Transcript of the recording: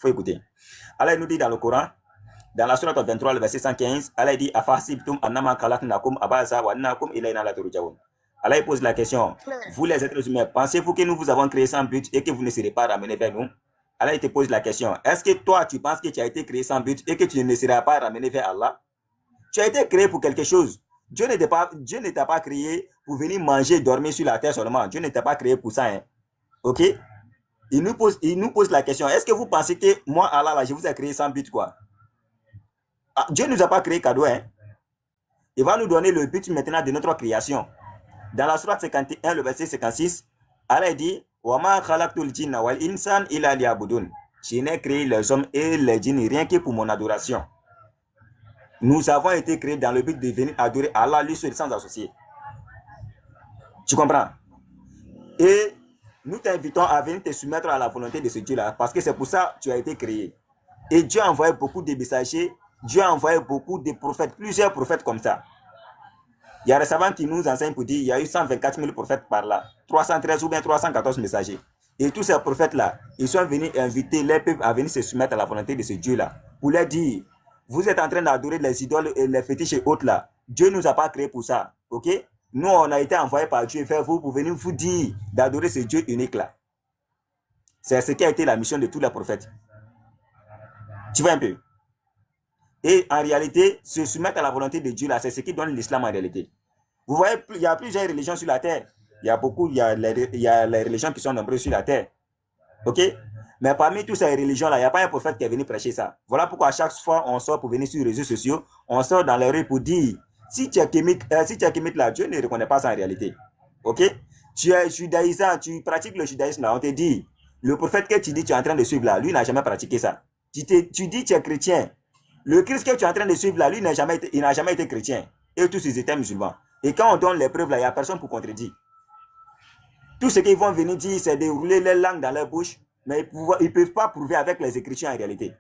faut écouter. Allah nous dit dans le Coran, dans la sourate 23, le verset 115, Allah dit Afasibtum annama khalaqnakum abasa wa annakum ilayna la turja'un. Allah pose la question, vous les êtres humains, pensez-vous que nous vous avons créé sans but et que vous ne serez pas ramenés vers nous? Allah te pose la question, est-ce que toi tu penses que tu as été créé sans but et que tu ne seras pas ramené vers Allah? Tu as été créé pour quelque chose. Dieu ne t'a pas créé pour venir manger, dormir sur la terre seulement. Dieu ne t'a pas créé pour ça. Hein. Ok? Il nous pose la question, est-ce que vous pensez que moi, Allah, là, je vous ai créé sans but quoi? Ah, Dieu ne nous a pas créé cadeau. Hein? Il va nous donner le but maintenant de notre création. Dans la sourate 51, le verset 56, Allah dit Wama khalaqtul jinna wal insan illa liya'budun. Je n'ai créé les hommes et les djinns rien que pour mon adoration. Nous avons été créés dans le but de venir adorer Allah lui seul sans associé. Tu comprends? Et nous t'invitons à venir te soumettre à la volonté de ce Dieu-là parce que c'est pour ça que tu as été créé. Et Dieu a envoyé beaucoup de messagers, Dieu a envoyé beaucoup de prophètes, plusieurs prophètes comme ça. Il y a récemment qui nous enseigne pour dire qu'il y a eu 124 000 prophètes par là, 313 ou bien 314 messagers. Et tous ces prophètes-là, ils sont venus inviter les peuples à venir se soumettre à la volonté de ce Dieu-là. Pour leur dire, vous êtes en train d'adorer les idoles et les fétiches et autres là. Dieu ne nous a pas créés pour ça. Ok? Nous, on a été envoyés par Dieu vers vous pour venir vous dire d'adorer ce Dieu unique là. C'est ce qui a été la mission de tous les prophètes. Tu vois un peu? Et en réalité, se soumettre à la volonté de Dieu là, c'est ce qui donne l'islam en réalité. Vous voyez, il y a plusieurs religions sur la terre. Il y a les religions qui sont nombreuses sur la terre. Ok? Mais parmi toutes ces religions-là, il n'y a pas un prophète qui est venu prêcher ça. Voilà pourquoi à chaque fois on sort pour venir sur les réseaux sociaux, on sort dans les rues pour dire, si tu es kémite là, Dieu ne reconnaît pas ça en réalité. Ok? Tu es judaïsant, tu pratiques le judaïsme là, on te dit, le prophète que tu dis tu es en train de suivre là, lui n'a jamais pratiqué ça. Tu dis tu es chrétien. Le Christ que tu es en train de suivre là, lui n'a jamais été chrétien. Et tous ils étaient musulmans. Et quand on donne les preuves là, il n'y a personne pour contredire. Tout ce qu'ils vont venir dire, c'est de rouler les langues dans leur bouche, mais ils ne peuvent pas prouver avec les Écritures en réalité.